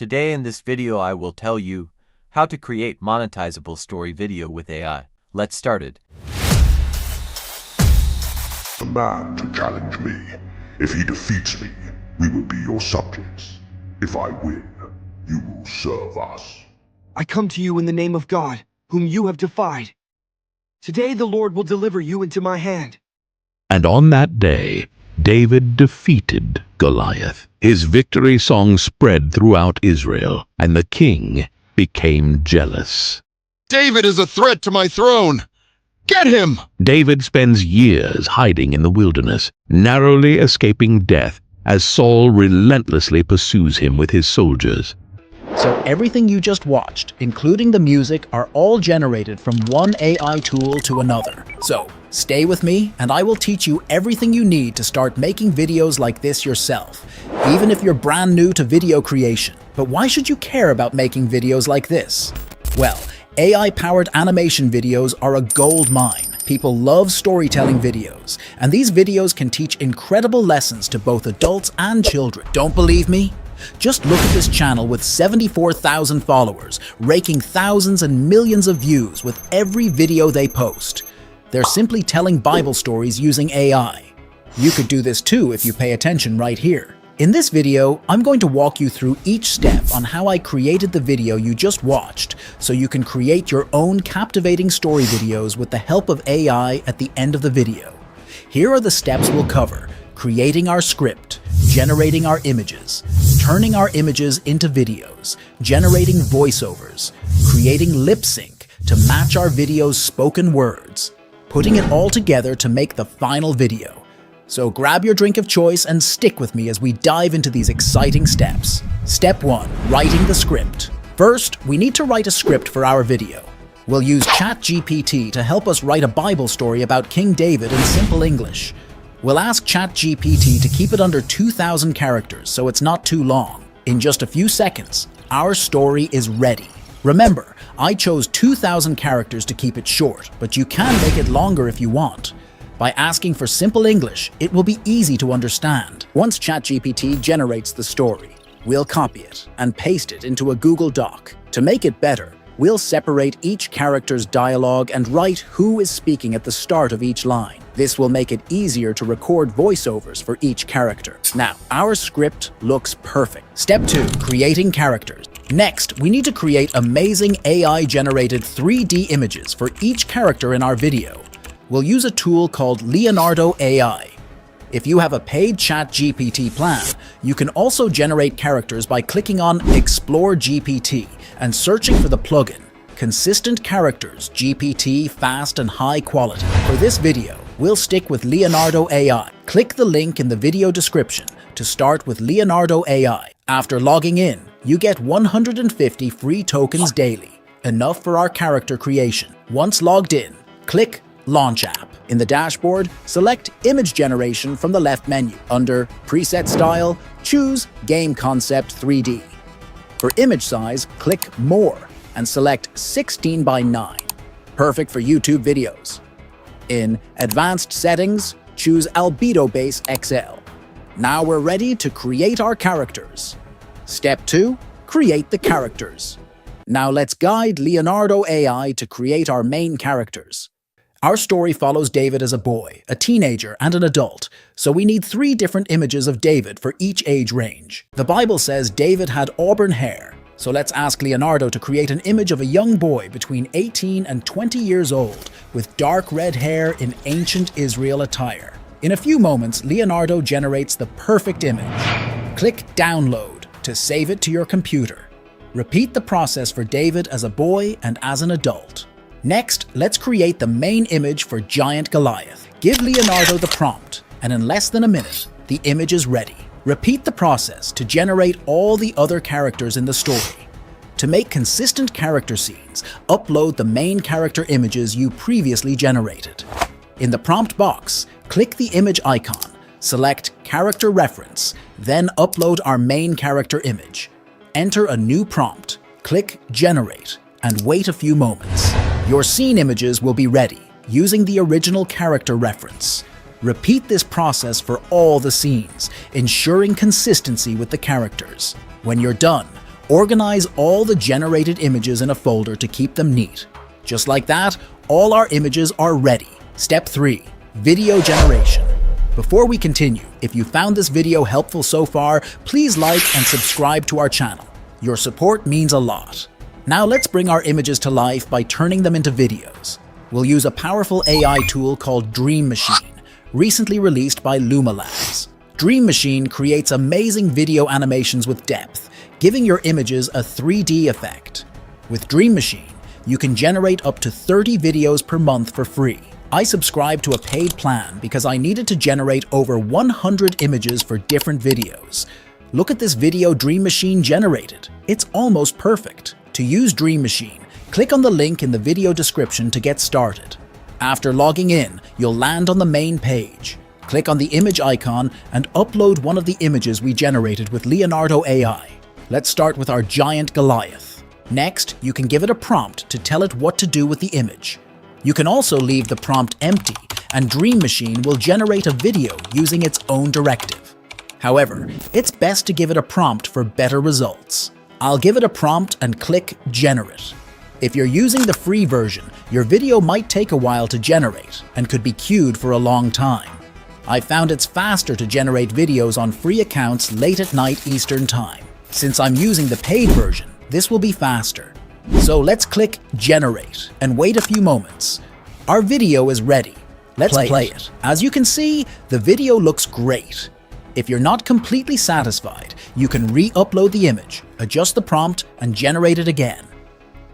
Today in this video I will tell you how to create monetizable story video with AI. Let's start it. A man to challenge me. If he defeats me, we will be your subjects. If I win, you will serve us. I come to you in the name of God, whom you have defied. Today the Lord will deliver you into my hand. And on that day, David defeated Goliath. His victory song spread throughout Israel, and the king became jealous. David is a threat to my throne! Get him! David spends years hiding in the wilderness, narrowly escaping death as Saul relentlessly pursues him with his soldiers. So everything you just watched, including the music, are all generated from one AI tool to another. So stay with me and I will teach you everything you need to start making videos like this yourself, even if you're brand new to video creation. But why should you care about making videos like this? Well, AI-powered animation videos are a gold mine. People love storytelling videos, and these videos can teach incredible lessons to both adults and children. Don't believe me? Just look at this channel with 74,000 followers, raking thousands and millions of views with every video they post. They're simply telling Bible stories using AI. You could do this too if you pay attention right here. In this video, I'm going to walk you through each step on how I created the video you just watched, so you can create your own captivating story videos with the help of AI at the end of the video. Here are the steps we'll cover: creating our script, generating our images, turning our images into videos, generating voiceovers, creating lip sync to match our video's spoken words, putting it all together to make the final video. So grab your drink of choice and stick with me as we dive into these exciting steps. Step 1. Writing the script. First, we need to write a script for our video. We'll use ChatGPT to help us write a Bible story about King David in simple English. We'll ask ChatGPT to keep it under 2,000 characters so it's not too long. In just a few seconds, our story is ready. Remember, I chose 2,000 characters to keep it short, but you can make it longer if you want. By asking for simple English, it will be easy to understand. Once ChatGPT generates the story, we'll copy it and paste it into a Google Doc. To make it better, we'll separate each character's dialogue and write who is speaking at the start of each line. This will make it easier to record voiceovers for each character. Now, our script looks perfect. Step 2. Creating characters. Next, we need to create amazing AI-generated 3D images for each character in our video. We'll use a tool called Leonardo AI. If you have a paid ChatGPT plan, you can also generate characters by clicking on Explore GPT and searching for the plugin Consistent Characters GPT Fast and High Quality. For this video, we'll stick with Leonardo AI. Click the link in the video description to start with Leonardo AI. After logging in, you get 150 free tokens daily, enough for our character creation. Once logged in, click Launch App. In the dashboard, select Image Generation from the left menu. Under Preset Style, choose Game Concept 3D. For image size, click More and select 16 by 9. Perfect for YouTube videos. In Advanced Settings, choose Albedo Base XL. Now we're ready to create our characters. Step 2. Create the characters. Now let's guide Leonardo AI to create our main characters. Our story follows David as a boy, a teenager, and an adult, so we need 3 different images of David for each age range. The Bible says David had auburn hair, so let's ask Leonardo to create an image of a young boy between 18 and 20 years old with dark red hair in ancient Israel attire. In a few moments, Leonardo generates the perfect image. Click Download to save it to your computer. Repeat the process for David as a boy and as an adult. Next, let's create the main image for Giant Goliath. Give Leonardo the prompt, and in less than a minute, the image is ready. Repeat the process to generate all the other characters in the story. To make consistent character scenes, upload the main character images you previously generated. In the prompt box, click the image icon, select Character Reference, then upload our main character image. Enter a new prompt, click Generate, and wait a few moments. Your scene images will be ready, using the original character reference. Repeat this process for all the scenes, ensuring consistency with the characters. When you're done, Organize all the generated images in a folder to keep them neat. Just like that, all our images are ready. Step 3. Video generation. Before we continue, if you found this video helpful so far, please like and subscribe to our channel. Your support means a lot. Now let's bring our images to life by turning them into videos. We'll use a powerful AI tool called Dream Machine, recently released by Luma Labs. Dream Machine creates amazing video animations with depth, giving your images a 3D effect. With Dream Machine, you can generate up to 30 videos per month for free. I subscribed to a paid plan because I needed to generate over 100 images for different videos. Look at this video Dream Machine generated. It's almost perfect. To use Dream Machine, click on the link in the video description to get started. After logging in, you'll land on the main page. Click on the image icon and upload one of the images we generated with Leonardo AI. Let's start with our giant Goliath. Next, you can give it a prompt to tell it what to do with the image. You can also leave the prompt empty, and Dream Machine will generate a video using its own directive. However, it's best to give it a prompt for better results. I'll give it a prompt and click Generate. If you're using the free version, your video might take a while to generate and could be queued for a long time. I found it's faster to generate videos on free accounts late at night Eastern Time. Since I'm using the paid version, this will be faster. So let's click Generate and wait a few moments. Our video is ready. Let's play it. As you can see, the video looks great. If you're not completely satisfied, you can re-upload the image, adjust the prompt, and generate it again.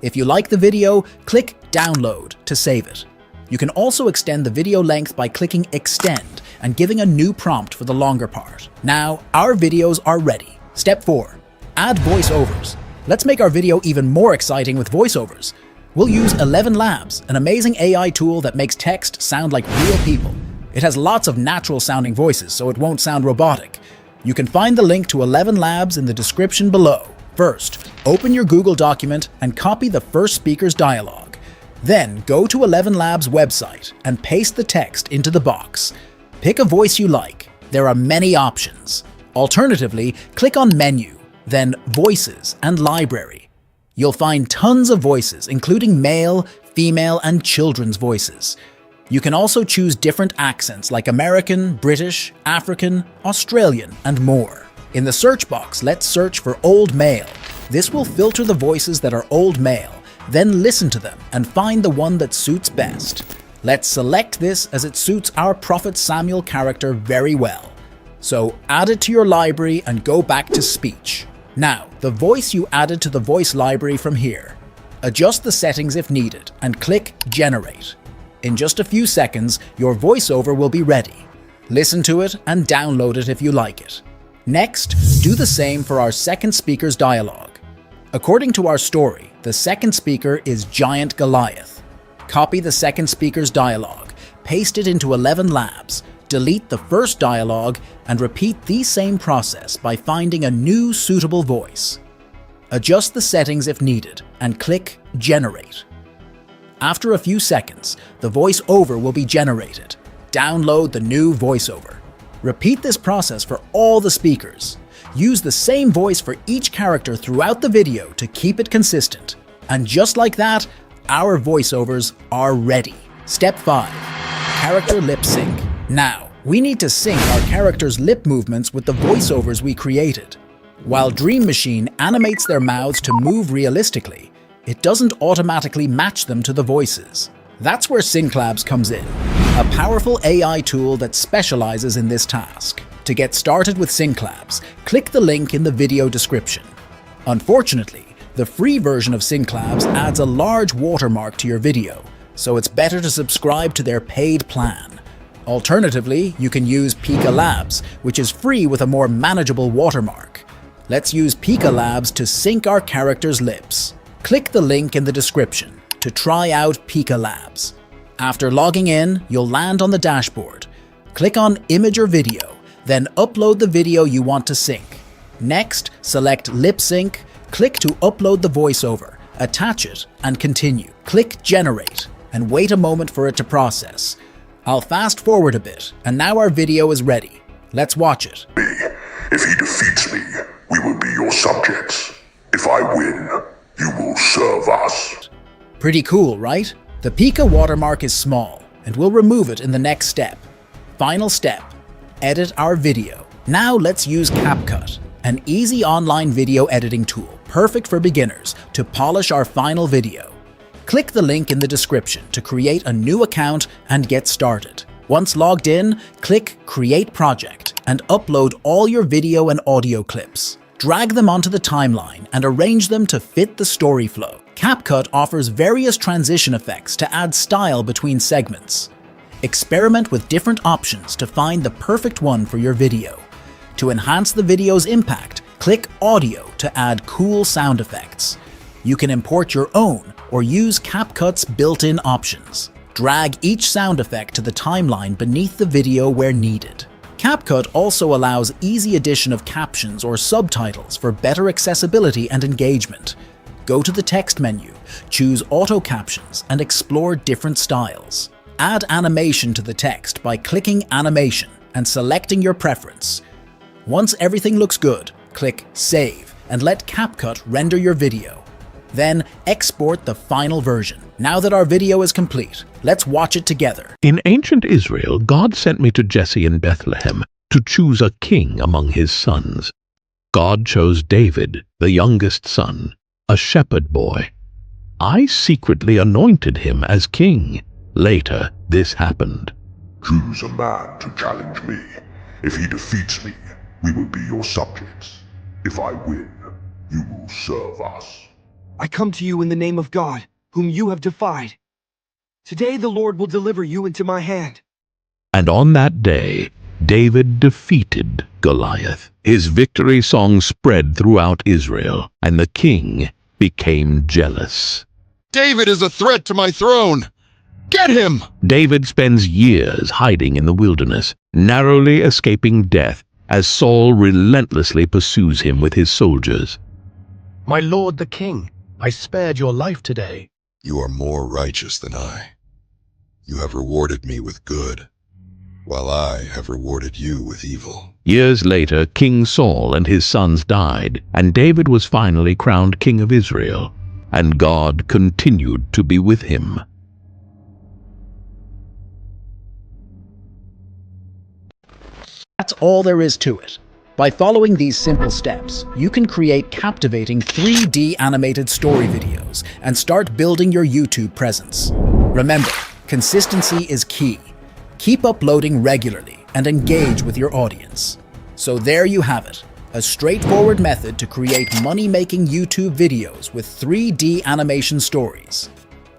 If you like the video, click Download to save it. You can also extend the video length by clicking Extend and giving a new prompt for the longer part. Now, our videos are ready. Step 4. Add voiceovers. Let's make our video even more exciting with voiceovers. We'll use 11 Labs, an amazing AI tool that makes text sound like real people. It has lots of natural-sounding voices, so it won't sound robotic. You can find the link to 11 Labs in the description below. First, open your Google document and copy the first speaker's dialogue. Then, go to 11 Labs website and paste the text into the box. Pick a voice you like. There are many options. Alternatively, click on Menu, then Voices and Library. You'll find tons of voices, including male, female, and children's voices. You can also choose different accents like American, British, African, Australian, and more. In the search box, let's search for Old Male. This will filter the voices that are Old Male, then listen to them and find the one that suits best. Let's select this as it suits our Prophet Samuel character very well. So add it to your library and go back to speech. Now, the voice you added to the voice library from here. Adjust the settings if needed and click Generate. In just a few seconds, your voiceover will be ready. Listen to it and download it if you like it. Next, do the same for our second speaker's dialogue. According to our story, the second speaker is Giant Goliath. Copy the second speaker's dialogue, paste it into 11 Labs, delete the first dialogue, and repeat the same process by finding a new suitable voice. Adjust the settings if needed and click Generate. After a few seconds, the voiceover will be generated. Download the new voiceover. Repeat this process for all the speakers. Use the same voice for each character throughout the video to keep it consistent. And just like that, our voiceovers are ready. Step 5. Character lip sync. Now, we need to sync our characters' lip movements with the voiceovers we created. While Dream Machine animates their mouths to move realistically, it doesn't automatically match them to the voices. That's where SyncLabs comes in, a powerful AI tool that specializes in this task. To get started with SyncLabs, click the link in the video description. Unfortunately, the free version of SyncLabs adds a large watermark to your video, so it's better to subscribe to their paid plan. Alternatively, you can use Pika Labs, which is free with a more manageable watermark. Let's use Pika Labs to sync our characters' lips. Click the link in the description to try out Pika Labs. After logging in, you'll land on the dashboard. Click on Image or Video, then upload the video you want to sync. Next, select Lip Sync, click to upload the voiceover, attach it, and continue. Click Generate, and wait a moment for it to process. I'll fast forward a bit, and now our video is ready. Let's watch it. If he defeats me, we will be your subjects. If I win, you will serve us. Pretty cool, right? The Pika watermark is small, and we'll remove it in the next step. Final step, edit our video. Now let's use CapCut, an easy online video editing tool, perfect for beginners, to polish our final video. Click the link in the description to create a new account and get started. Once logged in, click Create Project and upload all your video and audio clips. Drag them onto the timeline and arrange them to fit the story flow. CapCut offers various transition effects to add style between segments. Experiment with different options to find the perfect one for your video. To enhance the video's impact, click Audio to add cool sound effects. You can import your own or use CapCut's built-in options. Drag each sound effect to the timeline beneath the video where needed. CapCut also allows easy addition of captions or subtitles for better accessibility and engagement. Go to the text menu, choose Auto Captions, and explore different styles. Add animation to the text by clicking Animation and selecting your preference. Once everything looks good, click Save and let CapCut render your video. Then export the final version. Now that our video is complete, let's watch it together. In ancient Israel, God sent me to Jesse in Bethlehem to choose a king among his sons. God chose David, the youngest son, a shepherd boy. I secretly anointed him as king. Later, this happened. Choose a man to challenge me. If he defeats me, we will be your subjects. If I win, you will serve us. I come to you in the name of God, whom you have defied. Today the Lord will deliver you into my hand. And on that day, David defeated Goliath. His victory song spread throughout Israel, and the king became jealous. David is a threat to my throne! Get him! David spends years hiding in the wilderness, narrowly escaping death as Saul relentlessly pursues him with his soldiers. My lord the king, I spared your life today. You are more righteous than I. You have rewarded me with good, while I have rewarded you with evil. Years later, King Saul and his sons died, and David was finally crowned king of Israel, and God continued to be with him. That's all there is to it. By following these simple steps, you can create captivating 3D animated story videos and start building your YouTube presence. Remember, consistency is key. Keep uploading regularly and engage with your audience. So there you have it, a straightforward method to create money-making YouTube videos with 3D animation stories.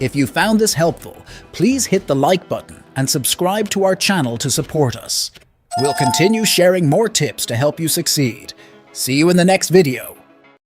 If you found this helpful, please hit the like button and subscribe to our channel to support us. We'll continue sharing more tips to help you succeed. See you in the next video.